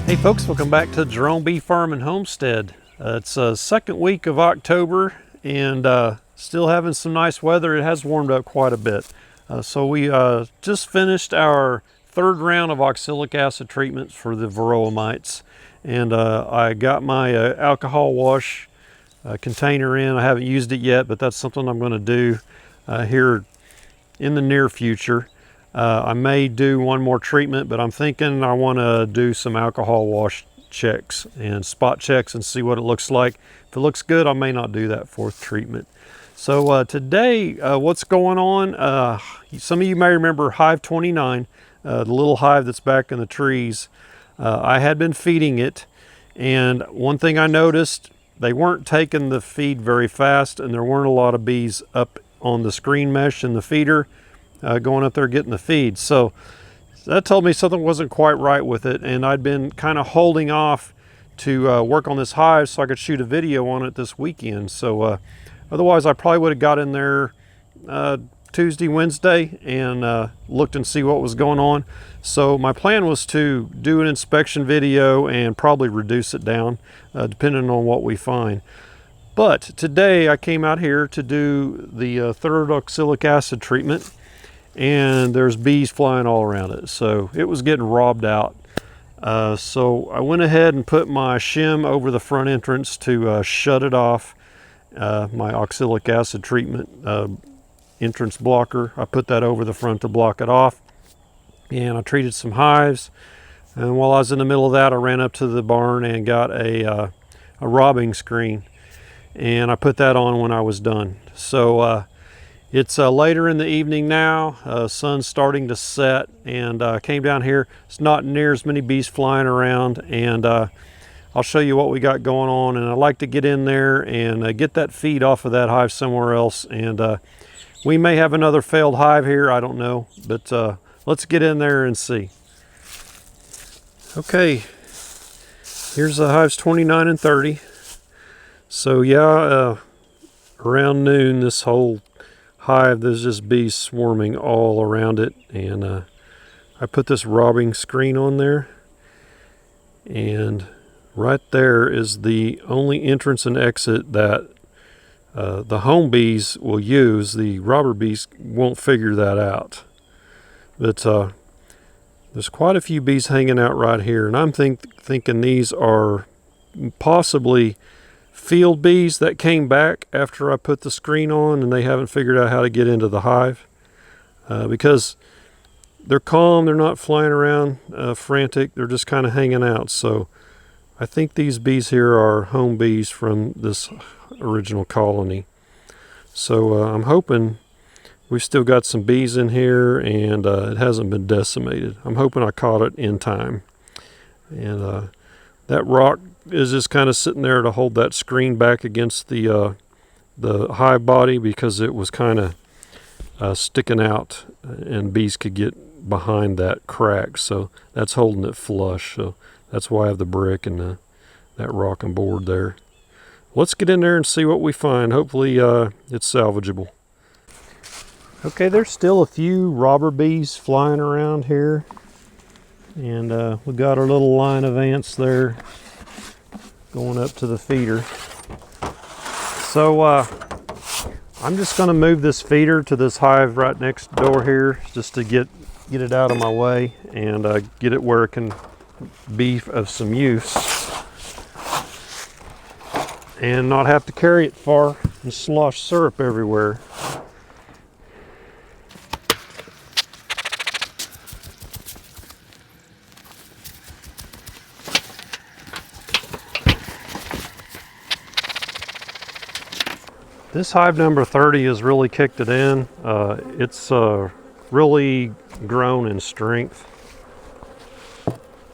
Hey folks, welcome back to Jerome Bee Farm and Homestead. It's second week of October and still having some nice weather. It has warmed up quite a bit. So we just finished our third round of oxalic acid treatments for the varroa mites. And I got my alcohol wash container in. I haven't used it yet, but that's something I'm going to do here in the near future. I may do one more treatment, but I'm thinking I want to do some alcohol wash checks and spot checks and see what it looks like. If it looks good, I may not do that fourth treatment. So today, what's going on? Some of you may remember Hive 29, the little hive that's back in the trees. I had been feeding it, and one thing I noticed, they weren't taking the feed very fast, and there weren't a lot of bees up on the screen mesh in the feeder. Going up there getting the feed. So that told me something wasn't quite right with it, and I'd been kind of holding off to work on this hive so I could shoot a video on it this weekend. So otherwise I probably would have got in there Tuesday, Wednesday and looked and see what was going on. So my plan was to do an inspection video and probably reduce it down depending on what we find. But today I came out here to do the third oxalic acid treatment, and there's bees flying all around it, so it was getting robbed out. So I went ahead and put my shim over the front entrance to shut it off, my oxalic acid treatment entrance blocker. I put that over the front to block it off, and I treated some hives. And while I was in the middle of that, I ran up to the barn and got a robbing screen, and I put that on when I was done. So it's later in the evening now, sun's starting to set, and I came down here. It's not near as many bees flying around, and I'll show you what we got going on. And I like to get in there and get that feed off of that hive somewhere else. And we may have another failed hive here, I don't know, but let's get in there and see. Okay, here's the hives 29 and 30. So yeah, around noon, this whole hive, there's just bees swarming all around it, and I put this robbing screen on there, and right there is the only entrance and exit that the home bees will use. The robber bees won't figure that out, but there's quite a few bees hanging out right here, and I'm thinking these are possibly field bees that came back after I put the screen on, and they haven't figured out how to get into the hive because they're calm, they're not flying around frantic, they're just kind of hanging out. So I think these bees here are home bees from this original colony. So I'm hoping we've still got some bees in here, and it hasn't been decimated. I'm hoping I caught it in time. And that rock is just kind of sitting there to hold that screen back against the hive body, because it was kind of sticking out and bees could get behind that crack. So that's holding it flush. So that's why I have the brick and that rock and board there. Let's get in there and see what we find. Hopefully it's salvageable. Okay, there's still a few robber bees flying around here. And we got our little line of ants there going up to the feeder. So I'm just going to move this feeder to this hive right next door here, just to get it out of my way and get it where it can be of some use and not have to carry it far and slosh syrup everywhere. This hive number 30 has really kicked it in. It's really grown in strength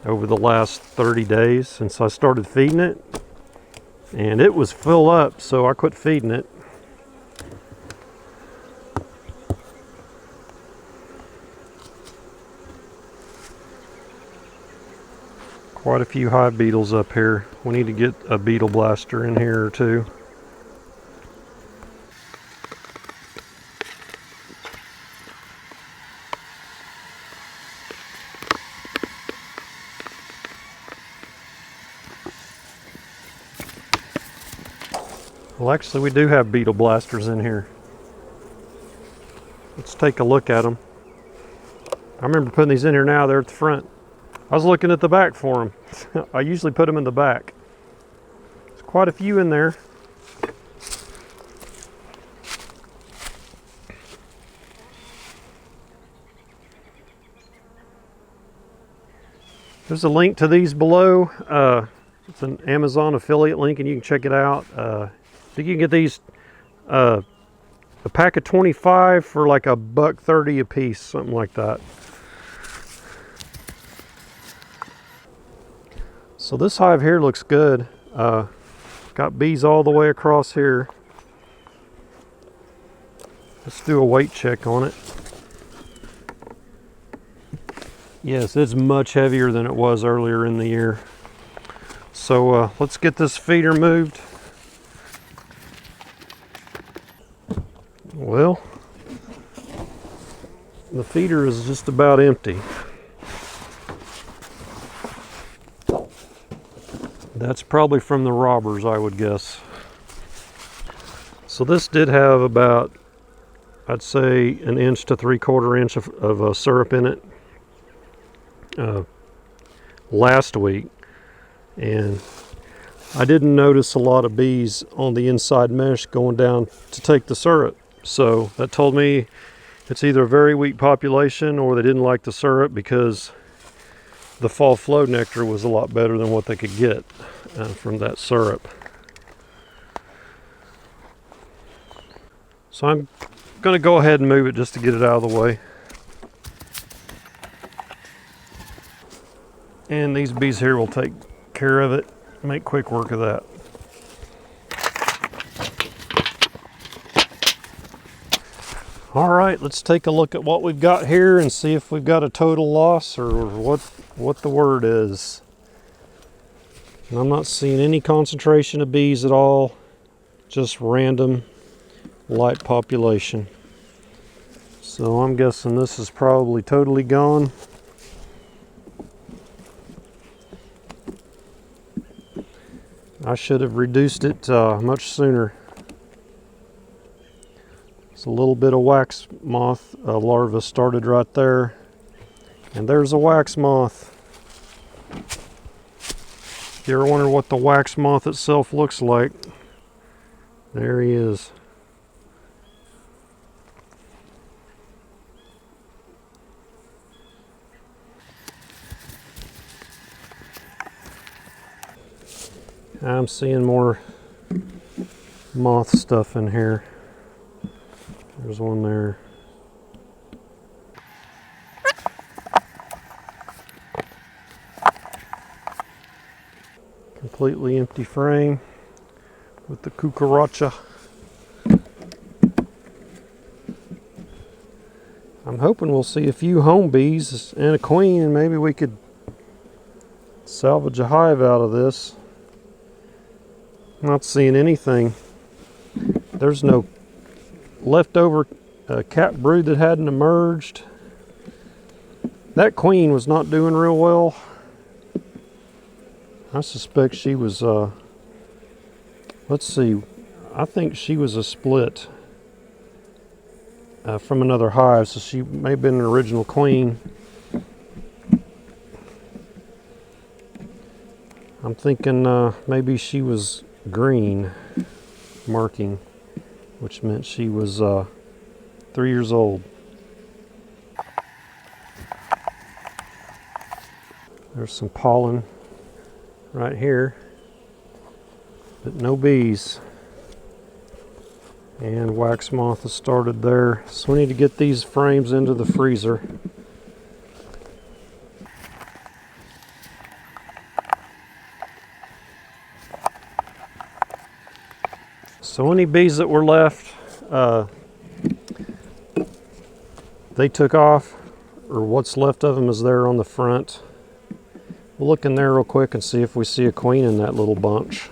over the last 30 days since I started feeding it. And it was full up, so I quit feeding it. Quite a few hive beetles up here. We need to get a beetle blaster in here or two. Well, actually, we do have beetle blasters in here. Let's take a look at them. I remember putting these in here now. They're at the front. I was looking at the back for them. I usually put them in the back. There's quite a few in there. There's a link to these below. It's an Amazon affiliate link, and you can check it out. I think you can get these a pack of 25 for like $1.30 a piece, something like that. So this hive here looks good. Got bees all the way across here. Let's do a weight check on it. Yes, it's much heavier than it was earlier in the year. So let's get this feeder moved. Well, the feeder is just about empty. That's probably from the robbers, I would guess. So this did have about, I'd say, 1 inch to 3/4 inch of syrup in it last week, and I didn't notice a lot of bees on the inside mesh going down to take the syrup. So that told me it's either a very weak population or they didn't like the syrup because the fall flow nectar was a lot better than what they could get from that syrup. So I'm going to go ahead and move it just to get it out of the way. And these bees here will take care of it, make quick work of that. All right, let's take a look at what we've got here and see if we've got a total loss or what the word is. And I'm not seeing any concentration of bees at all, just random light population. So I'm guessing this is probably totally gone. I should have reduced it much sooner. It's a little bit of wax moth larva started right there. And there's a wax moth. If you ever wonder what the wax moth itself looks like, there he is. I'm seeing more moth stuff in here. There's one there. Completely empty frame with the cucaracha. I'm hoping we'll see a few home bees and a queen, and maybe we could salvage a hive out of this. Not seeing anything. There's no leftover cap brood that hadn't emerged. That queen was not doing real well. I suspect she was, let's see, I think she was a split from another hive, so she may have been an original queen. I'm thinking maybe she was green marking, which meant she was 3 years old. There's some pollen right here, but no bees. And wax moth has started there. So we need to get these frames into the freezer. So any bees that were left, they took off, or what's left of them is there on the front. We'll look in there real quick and see if we see a queen in that little bunch.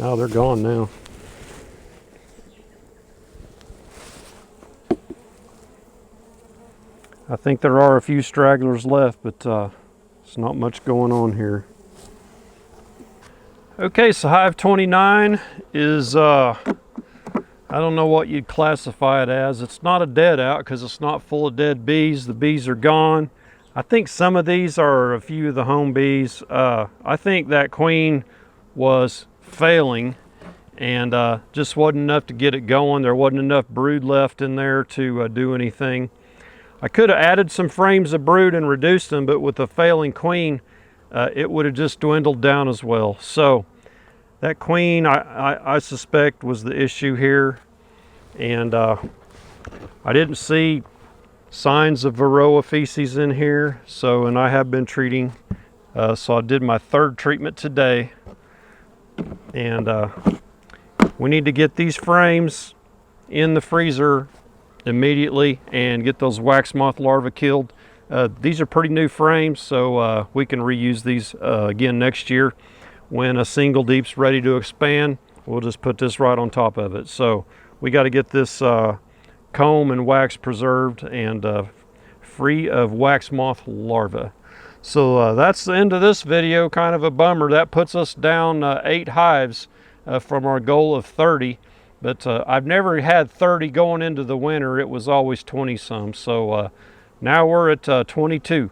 Oh, they're gone now. I think there are a few stragglers left, but there's not much going on here. Okay, so Hive 29 is, I don't know what you'd classify it as. It's not a dead out because it's not full of dead bees. The bees are gone. I think some of these are a few of the home bees. I think that queen was failing and just wasn't enough to get it going. There wasn't enough brood left in there to do anything. I could have added some frames of brood and reduced them, but with the failing queen, it would have just dwindled down as well. So that queen, I suspect, was the issue here. And I didn't see signs of varroa feces in here. So, and I have been treating. So I did my third treatment today. And we need to get these frames in the freezer immediately and get those wax moth larvae killed. These are pretty new frames, so we can reuse these again next year. When a single deep's ready to expand, we'll just put this right on top of it. So we got to get this comb and wax preserved and free of wax moth larvae. So that's the end of this video. Kind of a bummer. That puts us down 8 hives from our goal of 30. But I've never had 30 going into the winter. It was always 20 some. So now we're at 22.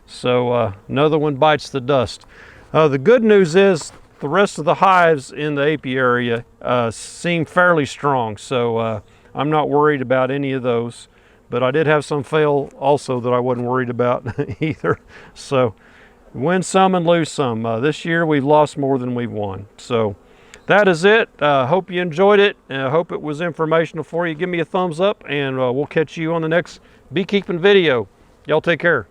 So another one bites the dust. The good news is the rest of the hives in the apiary seem fairly strong. So I'm not worried about any of those. But I did have some fail also that I wasn't worried about either. So win some and lose some. This year we've lost more than we've won. So that is it. Hope you enjoyed it. I hope it was informational for you. Give me a thumbs up and we'll catch you on the next beekeeping video. Y'all take care.